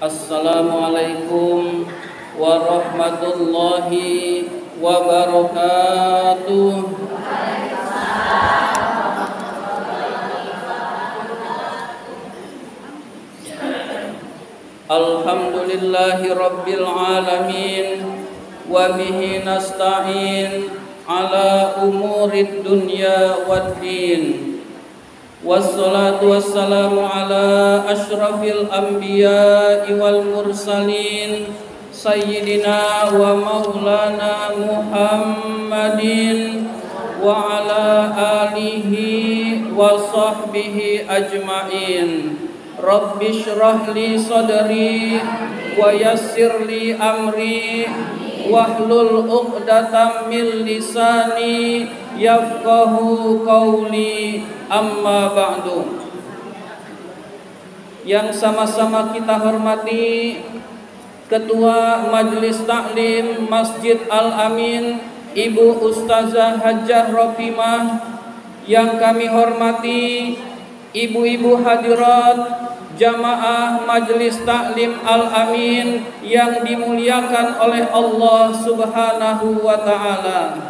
Assalamualaikum warahmatullahi wabarakatuh. Alhamdulillahi rabbil alamin wa bihi nasta'in ala umurid dunya waddin. Wassalatu wassalamu ala ashrafil anbiya'i wal mursalin sayyidina wa maulana Muhammadin wa ala alihi wa sahbihi ajma'in. Rabbi shrah li sadri wa yassir li amri wahlul 'uqdatam min lisani yafqahu qawli, amma ba'du. Yang sama-sama kita hormati Ketua Majelis Taklim Masjid Al-Amin Ibu Ustazah Hajjah Ropimah, yang kami hormati ibu-ibu hadirat jamaah Majelis Taklim Al-Amin yang dimuliakan oleh Allah Subhanahu wa ta'ala.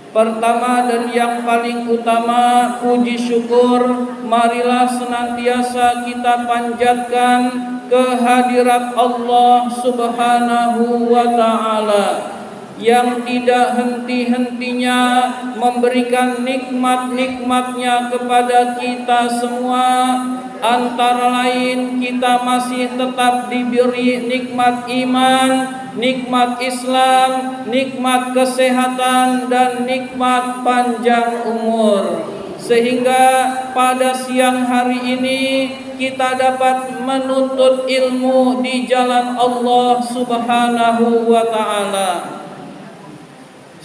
Pertama dan yang paling utama, puji syukur marilah senantiasa kita panjatkan kehadirat Allah Subhanahu wa ta'ala yang tidak henti-hentinya memberikan nikmat-nikmatnya kepada kita semua. Antara lain, kita masih tetap diberi nikmat iman, nikmat Islam, nikmat kesehatan, dan nikmat panjang umur, sehingga pada siang hari ini kita dapat menuntut ilmu di jalan Allah Subhanahu wa ta'ala.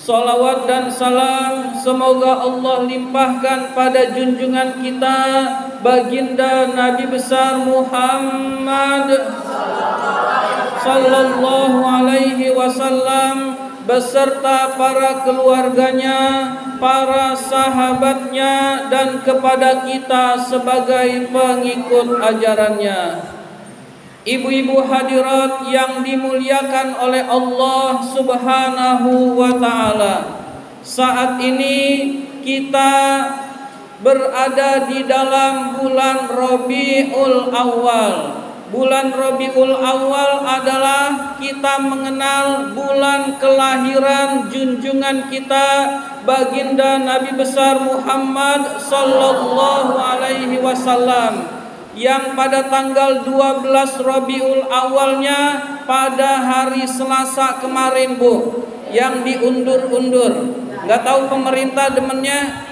Salawat dan salam semoga Allah limpahkan pada junjungan kita baginda Nabi besar Muhammad sallallahu alaihi wasallam beserta para keluarganya, para sahabatnya, dan kepada kita sebagai pengikut ajarannya. Ibu-ibu hadirat yang dimuliakan oleh Allah Subhanahu wa ta'ala, saat ini kita berada di dalam bulan Rabiul Awal. Bulan Rabiul Awal adalah kita mengenal bulan kelahiran junjungan kita baginda Nabi besar Muhammad sallallahu alaihi wasallam, yang pada tanggal 12 Rabiul Awalnya pada hari Selasa kemarin, Bu, yang diundur-undur. Nggak tahu pemerintah demennya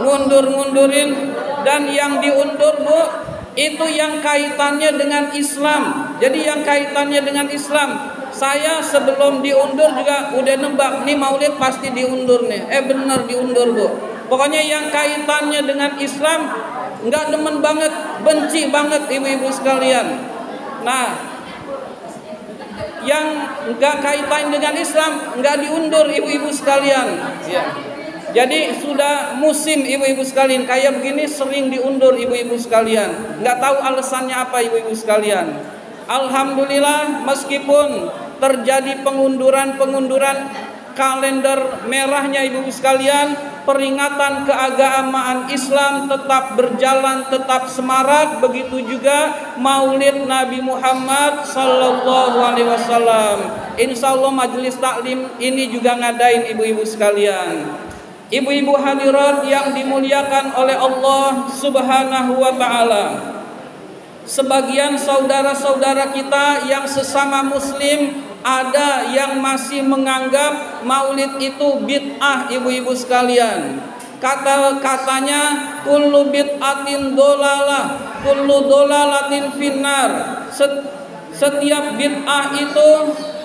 ngundur-ngundurin, dan yang diundur, Bu, itu yang kaitannya dengan Islam. Jadi yang kaitannya dengan Islam, saya sebelum diundur juga udah nebak nih maulid pasti diundur nih. Bener diundur, Bu. Pokoknya yang kaitannya dengan Islam nggak demen banget, benci banget ibu-ibu sekalian. Nah, yang nggak kaitan dengan Islam nggak diundur ibu-ibu sekalian. Ya. Jadi sudah musim ibu-ibu sekalian kayak begini sering diundur ibu-ibu sekalian. Nggak tahu alasannya apa ibu-ibu sekalian. Alhamdulillah, meskipun terjadi pengunduran kalender merahnya ibu-ibu sekalian, peringatan keagamaan Islam tetap berjalan, tetap semarak. Begitu juga Maulid Nabi Muhammad sallallahu alaihi wasallam. Insya Allah majelis taklim ini juga ngadain ibu-ibu sekalian. Ibu-ibu hadirat yang dimuliakan oleh Allah Subhanahu wa ta'ala, sebagian saudara-saudara kita yang sesama muslim ada yang masih menganggap maulid itu bid'ah ibu-ibu sekalian. Katanya kullu bid'atin dolalah, kullu dolalatin finnar. Setiap bid'ah itu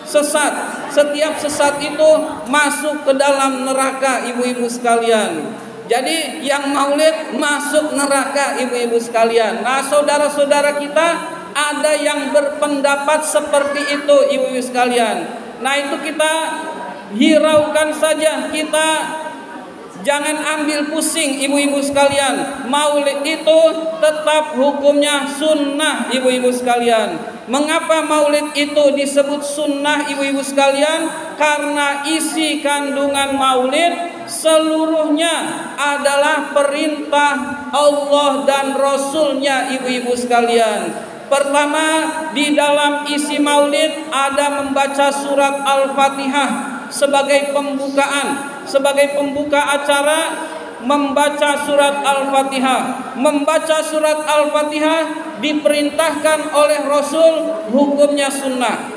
sesat, setiap sesat itu masuk ke dalam neraka ibu-ibu sekalian. Jadi yang maulid masuk neraka ibu-ibu sekalian. Nah, saudara-saudara kita ada yang berpendapat seperti itu ibu-ibu sekalian. Nah, itu kita hiraukan saja, kita jangan ambil pusing ibu-ibu sekalian. Maulid itu tetap hukumnya sunnah ibu-ibu sekalian. Mengapa maulid itu disebut sunnah ibu-ibu sekalian? Karena isi kandungan maulid seluruhnya adalah perintah Allah dan Rasulnya ibu-ibu sekalian. Pertama, di dalam isi maulid ada membaca surat Al-Fatihah sebagai pembukaan, sebagai pembuka acara. Membaca surat Al-Fatihah. Membaca surat Al-Fatihah diperintahkan oleh Rasul, hukumnya sunnah.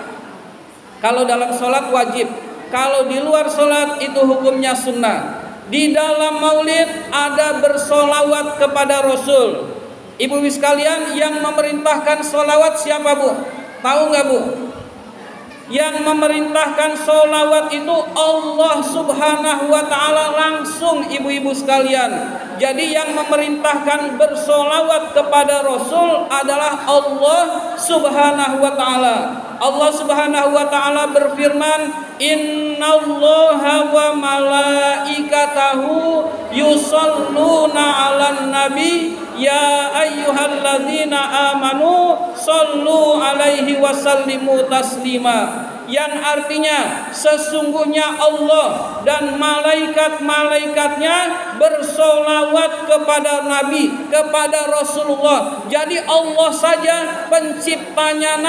Kalau dalam sholat wajib, kalau di luar sholat itu hukumnya sunnah. Di dalam maulid ada bersolawat kepada Rasul. Ibu-ibu sekalian, yang memerintahkan solawat siapa, Bu? Tahu nggak, Bu? Yang memerintahkan sholawat itu Allah Subhanahu wa ta'ala langsung, ibu-ibu sekalian. Jadi yang memerintahkan bersolawat kepada Rasul adalah Allah Subhanahu wa ta'ala. Allah Subhanahu wa ta'ala berfirman, innallaha wa malaikatahu yusalluna 'alan nabi ya ayyuhalladzina amanu sallu alaihi wasallimu taslima. Yang artinya sesungguhnya Allah dan malaikat-malaikatnya bersolawat kepada Nabi, kepada Rasulullah. Jadi Allah saja penciptanya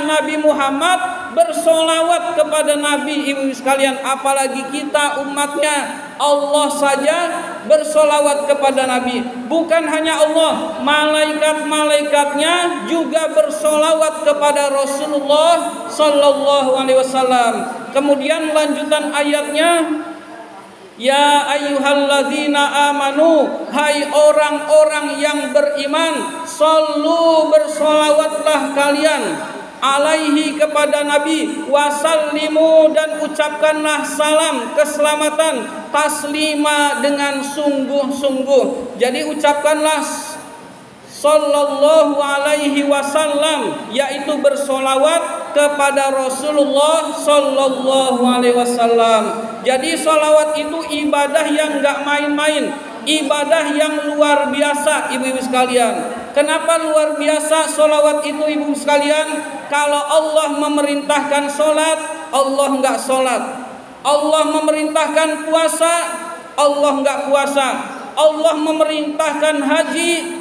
Nabi Muhammad bersolawat kepada Nabi, ibu sekalian, apalagi kita umatnya. Allah saja bersolawat kepada Nabi. Bukan hanya Allah, malaikat-malaikatnya juga bersolawat kepada Rasulullah Sallallahu Alaihi Wasallam. Kemudian lanjutan ayatnya, ya ayyuhalladzina amanu, hai orang-orang yang beriman, sallu bersolawatlah kalian alaihi kepada Nabi, wasallimu dan ucapkanlah salam keselamatan, taslima dengan sungguh-sungguh. Jadi ucapkanlah sallallahu alaihi wasallam, yaitu bersolawat kepada Rasulullah sallallahu alaihi wasallam. Jadi solawat itu ibadah yang gak main-main, ibadah yang luar biasa, ibu-ibu sekalian. Kenapa luar biasa solawat itu, ibu sekalian? Kalau Allah memerintahkan solat, Allah nggak solat. Allah memerintahkan puasa, Allah nggak puasa. Allah memerintahkan haji,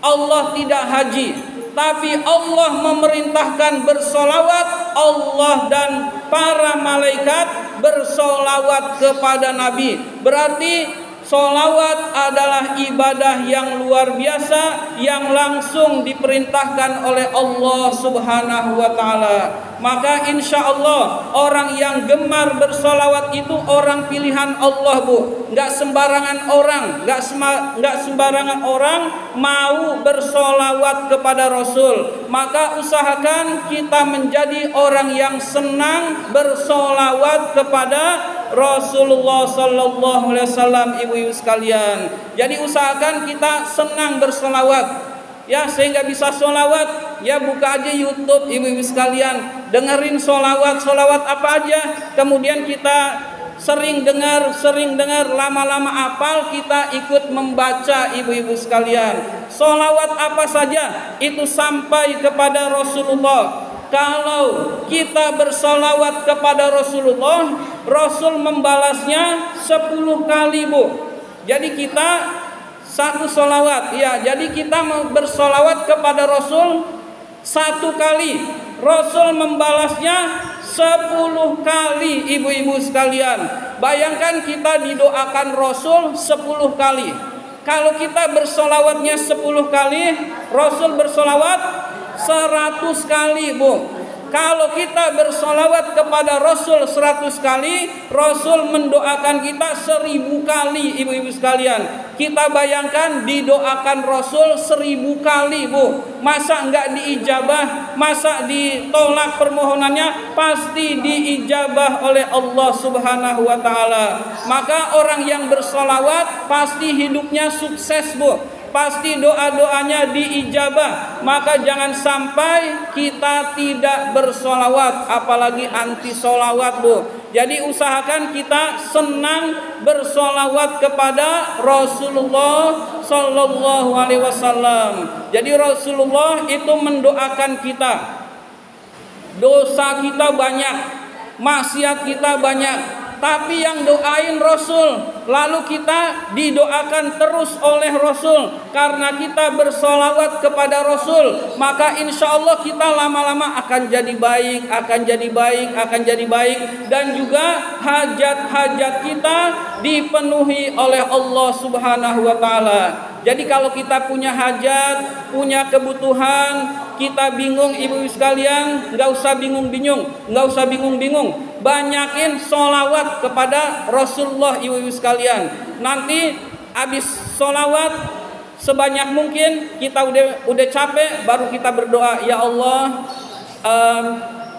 Allah tidak haji. Tapi Allah memerintahkan bersolawat, Allah dan para malaikat bersolawat kepada Nabi. Berarti solawat adalah ibadah yang luar biasa yang langsung diperintahkan oleh Allah Subhanahu wa ta'ala. Maka insya Allah orang yang gemar bersolawat itu orang pilihan Allah, Bu. Gak sembarangan orang, gak sembarangan orang mau bersolawat kepada Rasul. Maka usahakan kita menjadi orang yang senang bersolawat kepada Rasulullah Sallallahu Alaihi Wasallam, ibu-ibu sekalian. Jadi usahakan kita senang bersolawat, ya, sehingga bisa solawat. Ya, buka aja YouTube, ibu-ibu sekalian, dengerin solawat apa aja. Kemudian kita sering dengar, lama-lama hafal, kita ikut membaca, ibu-ibu sekalian. Solawat apa saja itu sampai kepada Rasulullah. Kalau kita bersolawat kepada Rasulullah, Rasul membalasnya 10 kali, Bu. Jadi kita satu solawat, ya. Jadi kita bersolawat kepada Rasul 1 kali, Rasul membalasnya 10 kali, ibu-ibu sekalian. Bayangkan kita didoakan Rasul 10 kali. Kalau kita bersolawatnya 10 kali, Rasul bersolawat 100 kali, Bu. Kalau kita bersolawat kepada Rasul 100 kali, Rasul mendoakan kita 1000 kali, ibu-ibu sekalian. Kita bayangkan didoakan Rasul 1000 kali, Bu. Masa enggak diijabah? Masa ditolak permohonannya? Pasti diijabah oleh Allah Subhanahu wa ta'ala. Maka orang yang bersolawat pasti hidupnya sukses, Bu. pasti doa-doanya diijabah. Maka jangan sampai kita tidak bersolawat, apalagi anti solawat, Bu. Jadi usahakan kita senang bersolawat kepada Rasulullah Sallallahu Alaihi Wasallam. Jadi Rasulullah itu mendoakan kita. Dosa kita banyak, maksiat kita banyak, tapi yang doain Rasul, lalu kita didoakan terus oleh Rasul. Karena kita bersolawat kepada Rasul, maka insya Allah kita lama-lama akan jadi baik, akan jadi baik, akan jadi baik. Dan juga hajat-hajat kita dipenuhi oleh Allah Subhanahu wa Ta'ala. Jadi kalau kita punya hajat, punya kebutuhan, kita bingung ibu-ibu sekalian, nggak usah bingung-bingung, nggak usah bingung-bingung. Banyakin solawat kepada Rasulullah ibu-ibu sekalian. Nanti habis solawat sebanyak mungkin, kita udah capek, baru kita berdoa, ya Allah,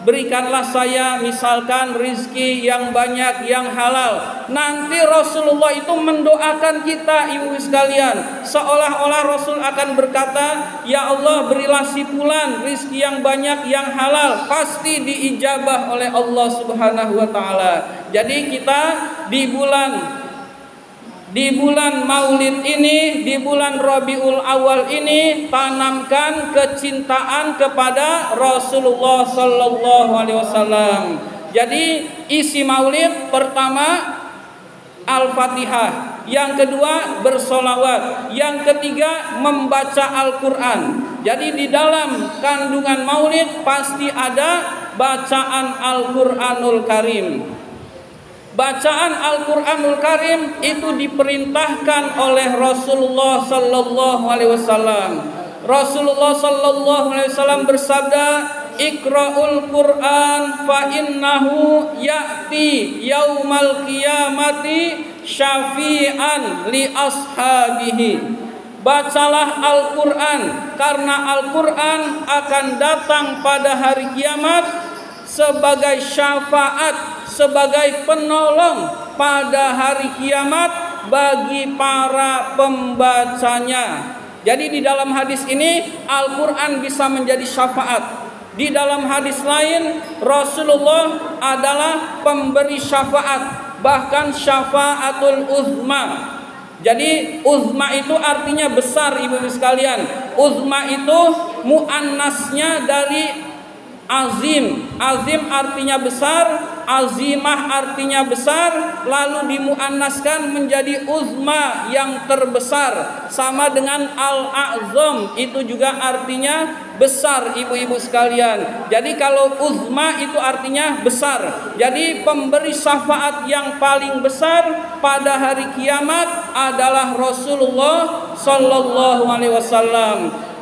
berikanlah saya misalkan rizki yang banyak, yang halal. Nanti Rasulullah itu mendoakan kita ibu sekalian, seolah-olah Rasul akan berkata, ya Allah berilah si fulan rizki yang banyak, yang halal. Pasti diijabah oleh Allah Subhanahu wa Ta'ala. Jadi kita di bulan Maulid ini, di bulan Rabiul Awal ini, tanamkan kecintaan kepada Rasulullah Sallallahu Alaihi Wasallam. Jadi isi Maulid pertama Al-Fatihah, yang kedua bersolawat, yang ketiga membaca Al-Quran. Jadi di dalam kandungan Maulid pasti ada bacaan Al-Quranul Karim. Bacaan Al-Quranul Karim itu diperintahkan oleh Rasulullah Sallallahu Alaihi Wasallam. Rasulullah Sallallahu Alaihi Wasallam bersabda, Iqra'ul Quran fa innahu ya'ti yaumal qiyamati syafi'an li ashabihi. Bacalah Al-Quran, karena Al-Quran akan datang pada hari kiamat sebagai syafaat, sebagai penolong pada hari kiamat bagi para pembacanya. Jadi di dalam hadis ini Al-Quran bisa menjadi syafaat. Di dalam hadis lain Rasulullah adalah pemberi syafaat, bahkan syafaatul uzma. Jadi uzma itu artinya besar ibu-ibu sekalian. Uzma itu muannasnya dari azim. Azim artinya besar, azimah artinya besar, lalu dimuannaskan menjadi uzma yang terbesar. Sama dengan al-a'zam, itu juga artinya besar ibu-ibu sekalian. Jadi kalau uzma itu artinya besar. Jadi pemberi syafaat yang paling besar pada hari kiamat adalah Rasulullah Sallallahu Alaihi Wasallam.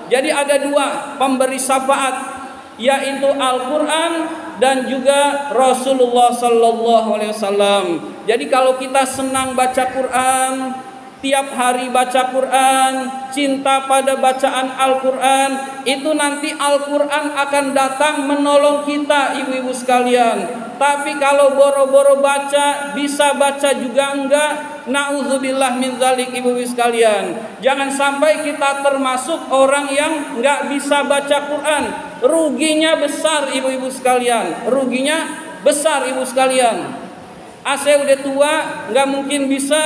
Jadi ada dua pemberi syafaat, yaitu Al-Quran dan juga Rasulullah Sallallahu Alaihi Wasallam. Jadi kalau kita senang baca Quran, tiap hari baca Quran, cinta pada bacaan Al-Quran, itu nanti Al-Quran akan datang menolong kita ibu-ibu sekalian. Tapi kalau boro-boro baca, bisa baca juga enggak, na'udzubillah min dzalik ibu-ibu sekalian. Jangan sampai kita termasuk orang yang enggak bisa baca Quran. Ruginya besar ibu-ibu sekalian, ruginya besar ibu sekalian. Saya udah tua, nggak mungkin bisa.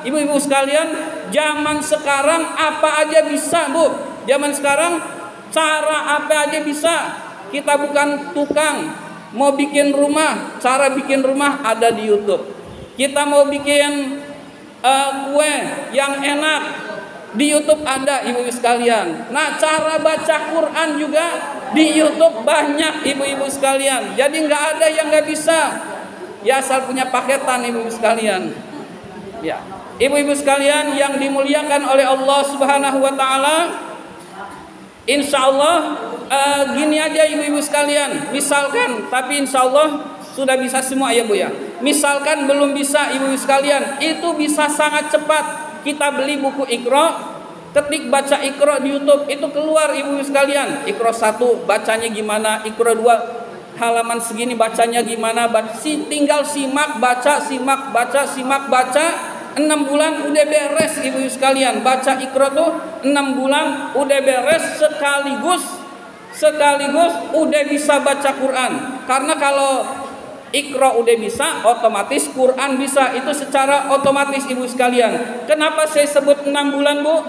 Ibu-ibu sekalian, zaman sekarang apa aja bisa, Bu. Zaman sekarang cara apa aja bisa. Kita bukan tukang, mau bikin rumah, cara bikin rumah ada di YouTube. Kita mau bikin kue yang enak, di YouTube ada ibu-ibu sekalian. Nah, cara baca Quran juga di YouTube banyak ibu-ibu sekalian. Jadi nggak ada yang nggak bisa. Ya asal punya paketan ibu-ibu sekalian. Ya, ibu-ibu sekalian yang dimuliakan oleh Allah Subhanahu wa Ta'ala, insya Allah gini aja ibu-ibu sekalian. Misalkan, tapi insya Allah sudah bisa semua ya Bu ya. Misalkan belum bisa ibu-ibu sekalian, itu bisa sangat cepat. Kita beli buku Iqra, ketik baca Iqra di YouTube, itu keluar ibu-ibu sekalian. Iqra 1 bacanya gimana, Iqra 2 halaman segini bacanya gimana, tinggal simak baca, simak baca, simak baca, 6 bulan udah beres ibu-ibu sekalian. Baca Iqra tuh 6 bulan udah beres, sekaligus udah bisa baca Quran. Karena kalau Iqra udah bisa, otomatis Quran bisa. Itu secara otomatis ibu sekalian. Kenapa saya sebut 6 bulan, Bu?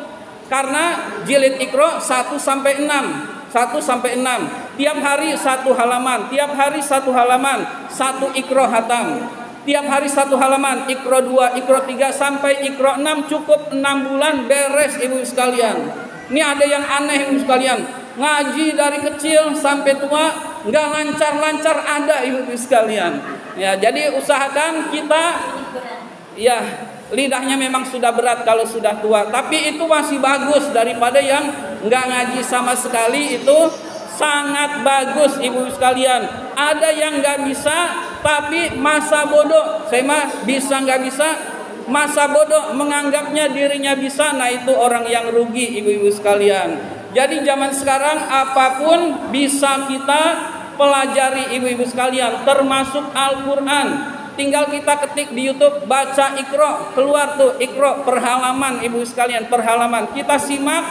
Karena jilid Iqra 1 sampai 6. 1 sampai 6. Tiap hari 1 halaman, tiap hari 1 halaman, 1 Iqra hatam. Tiap hari 1 halaman, Iqra 2, Iqra 3 sampai Iqra 6, cukup 6 bulan beres ibu sekalian. Ini ada yang aneh ibu sekalian. Ngaji dari kecil sampai tua nggak lancar-lancar, ada ibu sekalian. Ya, jadi usahakan kita, ya lidahnya memang sudah berat kalau sudah tua, tapi itu masih bagus daripada yang nggak ngaji sama sekali. Itu sangat bagus ibu sekalian. Ada yang nggak bisa tapi masa bodoh, saya mah bisa nggak bisa, masa bodoh menganggapnya dirinya bisa. Nah itu orang yang rugi ibu-ibu sekalian. Jadi zaman sekarang apapun bisa kita pelajari ibu-ibu sekalian, termasuk Al-Quran. Tinggal kita ketik di YouTube, baca Iqra, keluar tuh Iqra per halaman ibu sekalian, per halaman. Kita simak,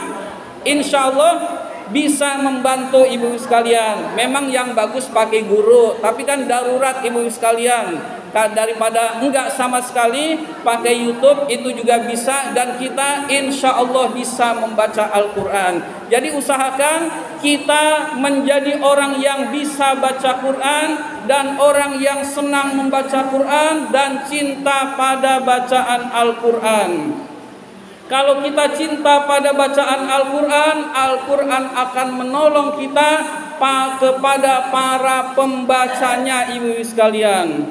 insya Allah bisa membantu ibu sekalian. Memang yang bagus pakai guru, tapi kan darurat ibu sekalian. Daripada enggak sama sekali, pakai YouTube itu juga bisa, dan kita insya Allah bisa membaca Al-Quran. Jadi usahakan kita menjadi orang yang bisa baca Quran dan orang yang senang membaca Quran dan cinta pada bacaan Al-Quran. Kalau kita cinta pada bacaan Al-Quran, Al-Quran akan menolong kita kepada para pembacanya ibu sekalian.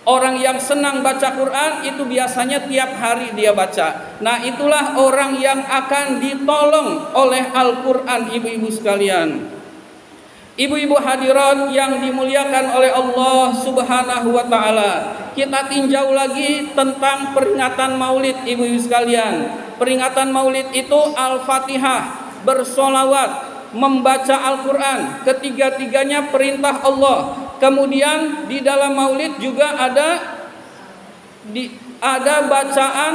Orang yang senang baca Quran itu biasanya tiap hari dia baca. Nah itulah orang yang akan ditolong oleh Al-Quran ibu-ibu sekalian. Ibu-ibu hadirat yang dimuliakan oleh Allah Subhanahu wa ta'ala, kita tinjau lagi tentang peringatan Maulid ibu-ibu sekalian. Peringatan Maulid itu Al-Fatihah, bersolawat, membaca Al-Quran, ketiga-tiganya perintah Allah. Kemudian di dalam Maulid juga ada bacaan,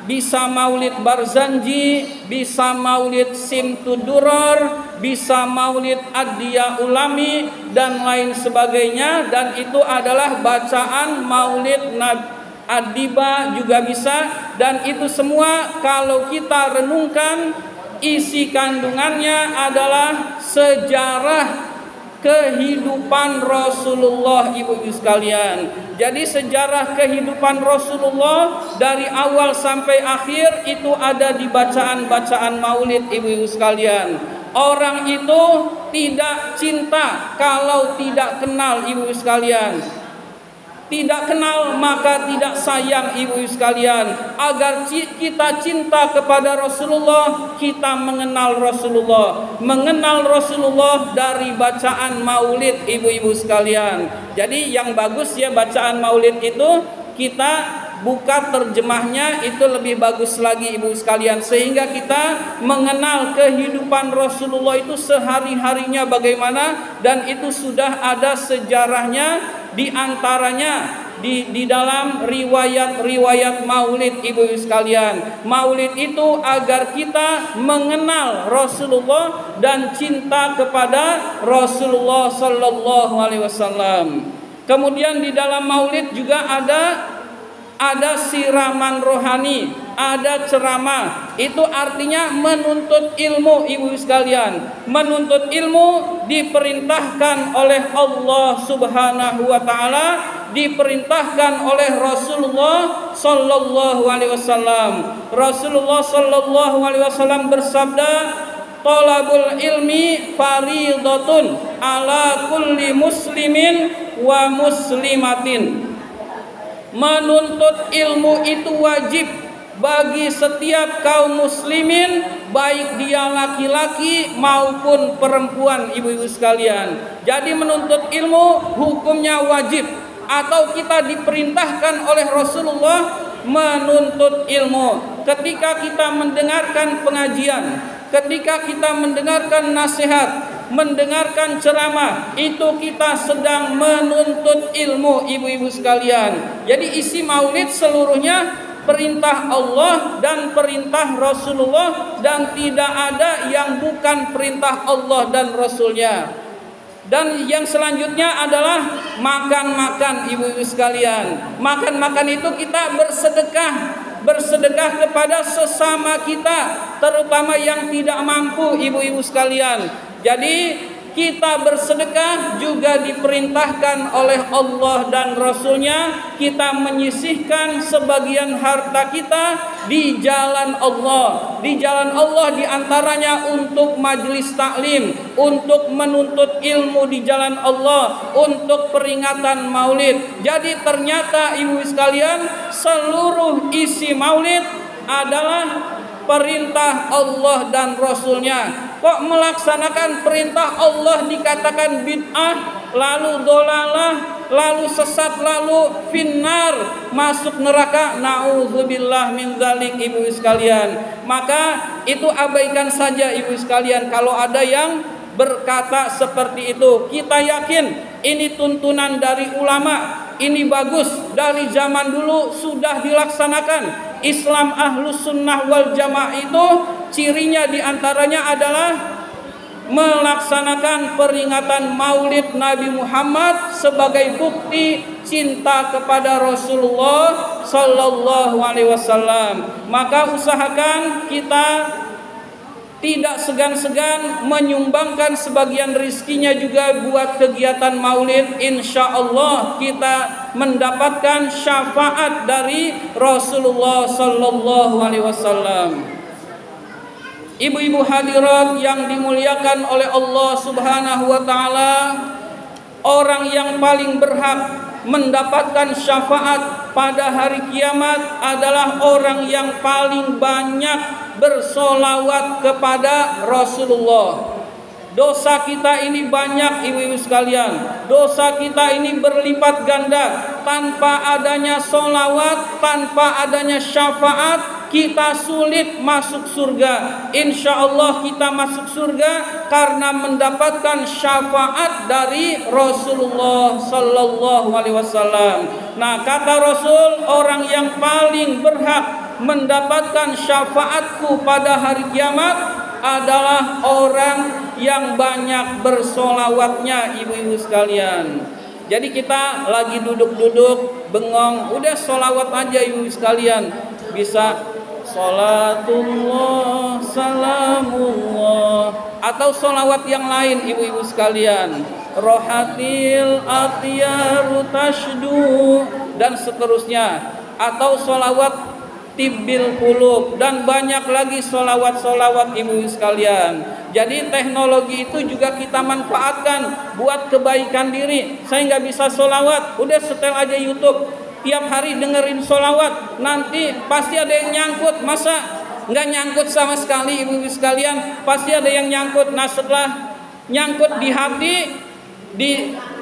bisa Maulid Barzanji, bisa Maulid Simtudurar, bisa Maulid Ad-Diya Ulami dan lain sebagainya. Dan itu adalah bacaan Maulid Ad-Diba juga bisa. Dan itu semua kalau kita renungkan, isi kandungannya adalah sejarah kehidupan Rasulullah ibu-ibu sekalian. Jadi sejarah kehidupan Rasulullah dari awal sampai akhir itu ada di bacaan-bacaan Maulid ibu-ibu sekalian. Orang itu tidak cinta kalau tidak kenal ibu-ibu sekalian. Tidak kenal maka tidak sayang ibu sekalian. Agar kita cinta kepada Rasulullah, kita mengenal Rasulullah. Mengenal Rasulullah dari bacaan Maulid ibu-ibu sekalian. Jadi yang bagus ya bacaan Maulid itu kita buka terjemahnya, itu lebih bagus lagi ibu sekalian. Sehingga kita mengenal kehidupan Rasulullah itu sehari-harinya bagaimana. Dan itu sudah ada sejarahnya. Di antaranya di dalam riwayat Maulid ibu sekalian. Maulid itu agar kita mengenal Rasulullah dan cinta kepada Rasulullah sallallahu alaihi wasallam. Kemudian di dalam Maulid juga ada siraman rohani, ada ceramah. Itu artinya menuntut ilmu ibu sekalian. Menuntut ilmu diperintahkan oleh Allah Subhanahu wa taala, diperintahkan oleh Rasulullah sallallahu alaihi wasallam. Rasulullah sallallahu alaihi wasallam bersabda, "Talabul ilmi fariidatun ala kulli muslimin wa muslimatin." Menuntut ilmu itu wajib bagi setiap kaum muslimin, baik dia laki-laki maupun perempuan ibu-ibu sekalian. Jadi menuntut ilmu hukumnya wajib, atau kita diperintahkan oleh Rasulullah menuntut ilmu. Ketika kita mendengarkan pengajian, ketika kita mendengarkan nasihat, mendengarkan ceramah, itu kita sedang menuntut ilmu ibu-ibu sekalian. Jadi isi Maulid seluruhnya perintah Allah dan perintah Rasulullah, dan tidak ada yang bukan perintah Allah dan Rasulnya. Dan yang selanjutnya adalah makan-makan, ibu-ibu sekalian. Makan-makan itu kita bersedekah kepada sesama kita, terutama yang tidak mampu, ibu-ibu sekalian. Jadi kita bersedekah juga diperintahkan oleh Allah dan Rasulnya. Kita menyisihkan sebagian harta kita di jalan Allah. Di jalan Allah diantaranya untuk majelis taklim, untuk menuntut ilmu di jalan Allah, untuk peringatan maulid. Jadi ternyata ibu sekalian, seluruh isi maulid adalah perintah Allah dan Rasulnya. Kok melaksanakan perintah Allah dikatakan bid'ah, lalu dolalah, lalu sesat, lalu finnar, masuk neraka? Na'udzubillah min dzalik, ibu sekalian. Maka itu abaikan saja ibu sekalian kalau ada yang berkata seperti itu. Kita yakin ini tuntunan dari ulama, ini bagus, dari zaman dulu sudah dilaksanakan. Islam Ahlus Sunnah wal Jamaah itu cirinya diantaranya adalah melaksanakan peringatan maulid Nabi Muhammad sebagai bukti cinta kepada Rasulullah Sallallahu Alaihi Wasallam. Maka usahakan kita tidak segan-segan menyumbangkan sebagian rizkinya juga buat kegiatan maulid. Insya Allah kita mendapatkan syafaat dari Rasulullah Sallallahu Alaihi Wasallam. Ibu-ibu hadirat yang dimuliakan oleh Allah Subhanahu Wa Taala, orang yang paling berhak mendapatkan syafaat pada hari kiamat adalah orang yang paling banyak bersolawat kepada Rasulullah. Dosa kita ini banyak ibu-ibu sekalian. Dosa kita ini berlipat ganda. Tanpa adanya solawat, tanpa adanya syafaat, kita sulit masuk surga. Insya Allah kita masuk surga karena mendapatkan syafaat dari Rasulullah Sallallahu Alaihi Wasallam. Nah, kata Rasul, orang yang paling berhak mendapatkan syafaatku pada hari kiamat adalah orang yang banyak bersolawatnya, ibu-ibu sekalian. Jadi kita lagi duduk-duduk bengong, udah solawat aja ibu sekalian. Bisa salatullah, salamullah, atau solawat yang lain ibu-ibu sekalian, rohatil atyaru tashdu, dan seterusnya. Atau solawat tibbil qulub, dan banyak lagi solawat-solawat ibu sekalian. Jadi teknologi itu juga kita manfaatkan buat kebaikan diri. Saya nggak bisa solawat, udah setel aja YouTube, tiap hari dengerin solawat, nanti pasti ada yang nyangkut. Masa nggak nyangkut sama sekali ibu sekalian? Pasti ada yang nyangkut. Nah, setelah nyangkut di hati,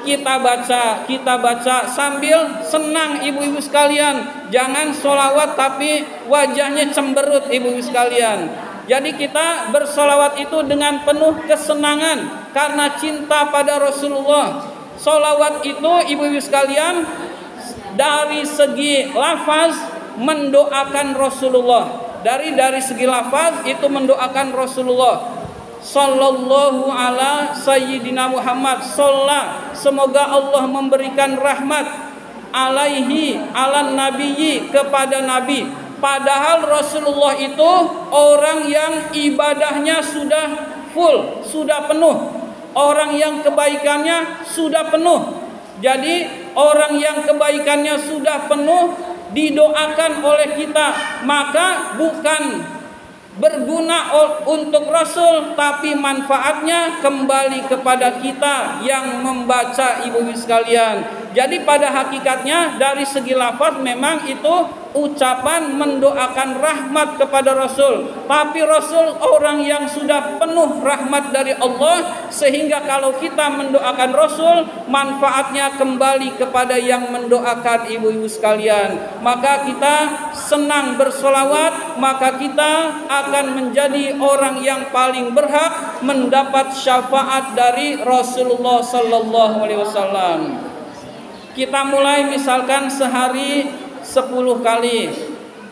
kita baca sambil senang ibu-ibu sekalian. Jangan solawat tapi wajahnya cemberut ibu-ibu sekalian. Jadi kita bersolawat itu dengan penuh kesenangan karena cinta pada Rasulullah. Solawat itu ibu-ibu sekalian dari segi lafaz mendoakan Rasulullah. Dari segi lafaz itu mendoakan Rasulullah. Sallallahu ala Sayyidina Muhammad. Sholla, semoga Allah memberikan rahmat, alaihi, ala nabiyyi, kepada Nabi. Padahal Rasulullah itu orang yang ibadahnya sudah full, sudah penuh. Orang yang kebaikannya sudah penuh. Jadi orang yang kebaikannya sudah penuh didoakan oleh kita, maka bukan berguna untuk Rasul, tapi manfaatnya kembali kepada kita yang membaca ibu-ibu sekalian. Jadi pada hakikatnya dari segi lafaz memang itu ucapan mendoakan rahmat kepada Rasul, tapi Rasul orang yang sudah penuh rahmat dari Allah, sehingga kalau kita mendoakan Rasul manfaatnya kembali kepada yang mendoakan ibu-ibu sekalian. Maka kita senang bersolawat, maka kita akan menjadi orang yang paling berhak mendapat syafaat dari Rasulullah Sallallahu Alaihi Wasallam. Kita mulai misalkan sehari 10 kali.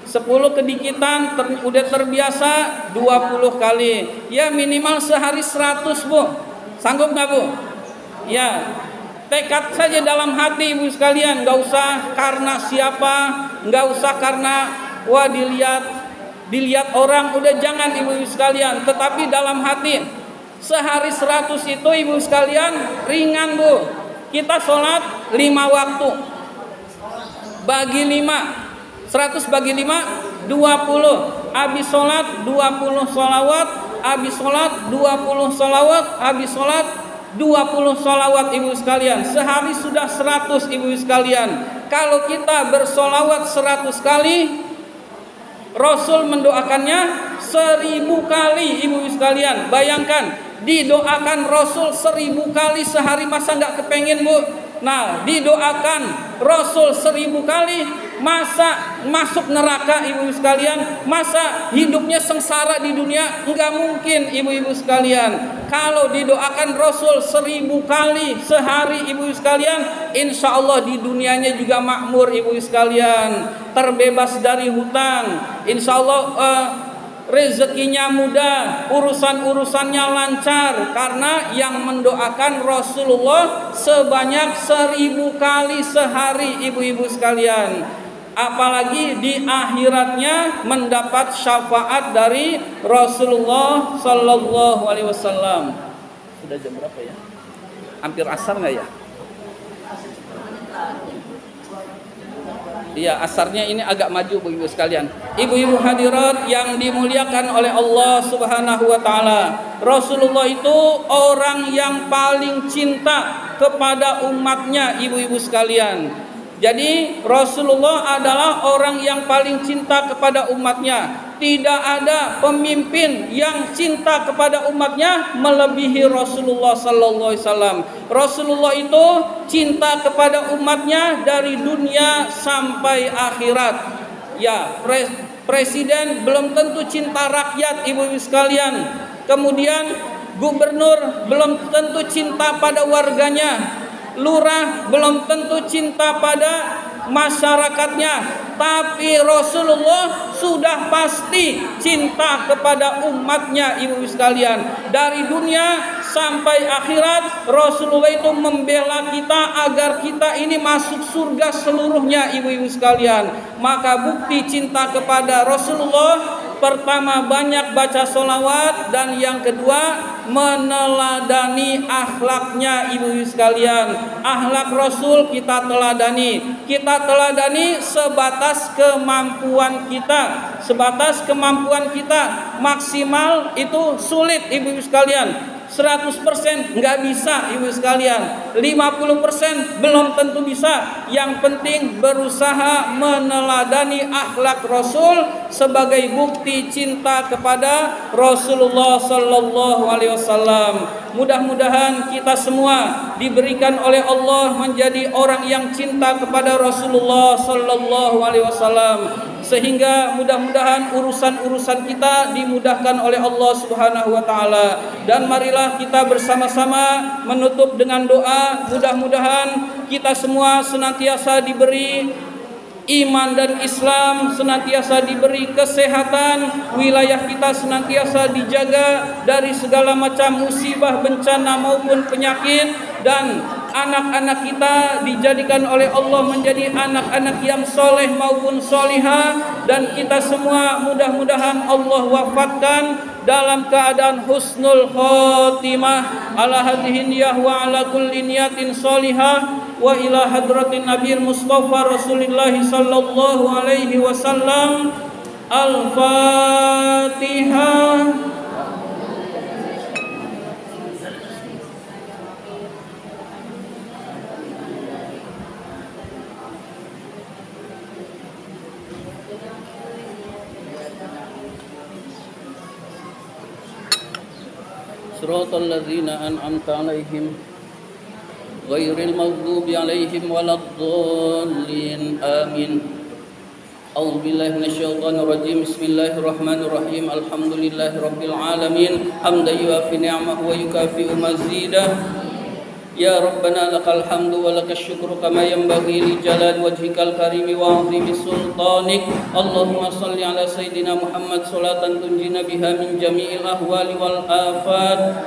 10 kedikitan, udah terbiasa 20 kali. Ya minimal sehari 100 Bu. Sanggup nggak Bu? Ya, tekad saja dalam hati Ibu sekalian, nggak usah karena siapa, nggak usah karena wah dilihat orang, udah jangan Ibu sekalian, tetapi dalam hati. Sehari 100 itu Ibu sekalian ringan Bu. Kita sholat 5 waktu, bagi 5, 100 bagi 5, 20. Habis sholat 20 sholawat, habis sholat 20 sholawat, habis sholat 20 sholawat Ibu sekalian. Sehari sudah 100 Ibu sekalian. Kalau kita bersolawat 100 kali, Rasul mendoakannya 1000 kali Ibu sekalian. Bayangkan, didoakan Rasul 1000 kali sehari, masa nggak kepengen Bu? Nah, didoakan Rasul 1000 kali, masa masuk neraka Ibu sekalian? Masa hidupnya sengsara di dunia? Enggak mungkin Ibu-ibu sekalian. Kalau didoakan Rasul 1000 kali sehari Ibu sekalian, insya Allah di dunianya juga makmur Ibu sekalian, terbebas dari hutang, insya Allah rezekinya mudah, urusan-urusannya lancar, karena yang mendoakan Rasulullah sebanyak 1000 kali sehari Ibu-ibu sekalian. Apalagi di akhiratnya mendapat syafaat dari Rasulullah Sallallahu Alaihi Wasallam. Sudah jam berapa ya? Hampir asar nggak ya? Iya, asarnya ini agak maju Ibu sekalian. Ibu-ibu hadirat yang dimuliakan oleh Allah Subhanahu wa taala. Rasulullah itu orang yang paling cinta kepada umatnya Ibu-ibu sekalian. Jadi Rasulullah adalah orang yang paling cinta kepada umatnya. Tidak ada pemimpin yang cinta kepada umatnya melebihi Rasulullah sallallahu alaihi wasallam. Rasulullah itu cinta kepada umatnya dari dunia sampai akhirat. Ya, presiden belum tentu cinta rakyat Ibu-ibu sekalian. Kemudian gubernur belum tentu cinta pada warganya. Lurah belum tentu cinta pada masyarakatnya, tapi Rasulullah sudah pasti cinta kepada umatnya Ibu sekalian. Dari dunia sampai akhirat Rasulullah itu membela kita agar kita ini masuk surga seluruhnya Ibu-ibu sekalian. Maka bukti cinta kepada Rasulullah, pertama banyak baca sholawat, dan yang kedua meneladani akhlaknya Ibu sekalian. Akhlak Rasul kita teladani. Kita teladani sebatas kemampuan kita. Sebatas kemampuan kita. Maksimal itu sulit Ibu sekalian. 100% nggak bisa Ibu sekalian. 50% belum tentu bisa. Yang penting berusaha meneladani akhlak Rasul sebagai bukti cinta kepada Rasulullah Sallallahu Alaihi Wasallam. Mudah-mudahan kita semua diberikan oleh Allah menjadi orang yang cinta kepada Rasulullah Sallallahu Alaihi Wasallam, sehingga mudah-mudahan urusan-urusan kita dimudahkan oleh Allah Subhanahu wa taala. Dan marilah kita bersama-sama menutup dengan doa, mudah-mudahan kita semua senantiasa diberi iman dan Islam, senantiasa diberi kesehatan, wilayah kita senantiasa dijaga dari segala macam musibah, bencana maupun penyakit, dan anak-anak kita dijadikan oleh Allah menjadi anak-anak yang soleh maupun solihah, dan kita semua mudah-mudahan Allah wafatkan dalam keadaan husnul khotimah ala hadhihi niyah wa ala kulli niyatin solihah wa ila hadratin Nabi Mustafa Rasulullah sallallahu alaihi wasallam. Al-Fatihah. Siratal ladzina an'amta 'alaihim ghairil maghdubi 'alaihim waladdallin. Amin. A'udzu billahi minasyaitonir rajim. Bismillahirrahmanirrahim. Alhamdulillahirabbil alamin. Hamdan yuwafi ni'amahu wa yukafi'u mazidah. Ya Rabbana lakal hamdu wa lakal syukru kama yanbaghi li jalali wajhikal karimi wa 'azimi sultanik. Allahumma shalli ala sayyidina Muhammad salatan tunjina biha min jami'il ahwali wal afat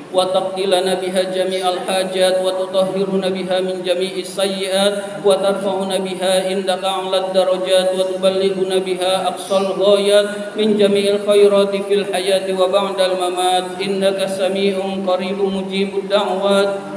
wa taqdilana biha jami'al hajat wa tutahhiruna biha min jami'is sayyi'at wa tarfa'una biha indaka a'lad darajat wa tuballighuna biha aqsal ghayat min jami'il khairati fil hayati wa ba'dal mamat innaka sami'un qaribun mujibud da'wat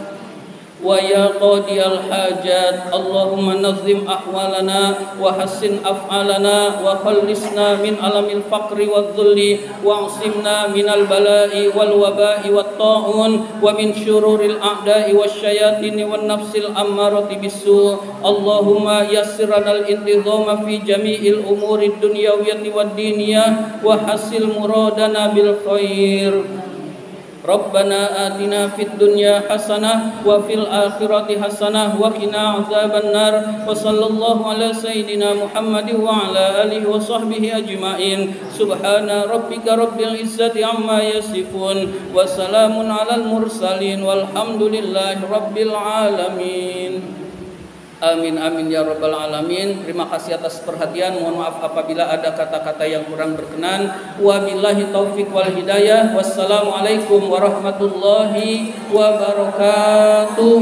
wa ya qadiyal hajat. Allahumma nazzim ahwalana wa hassin af'alana wa khallisna min alamil faqri wal dhulli wa asimna minal bala'i wal waba'i wat ta'un wa min syururil a'da'i wasyayatin wan nafsil ammarati bisu. Allahumma yassir lanal intizama fi jami'il umurid dunyawiyyati wad diniyah wa hasil muradana bil khair. Rabbana atina fid dunya hasanah wa fil akhirati hasanah wa qina azaban nar. Wa sallallahu ala sayyidina Muhammad wa ala alihi wa sahbihi ajma'in. Subhana rabbika rabbil izzati amma yasifun wa salamun alal mursalin walhamdulillahi rabbil alamin. Amin amin ya rabbal alamin. Terima kasih atas perhatian. Mohon maaf apabila ada kata-kata yang kurang berkenan. Wabillahi taufik wal hidayah. Wassalamualaikum warahmatullahi wabarakatuh.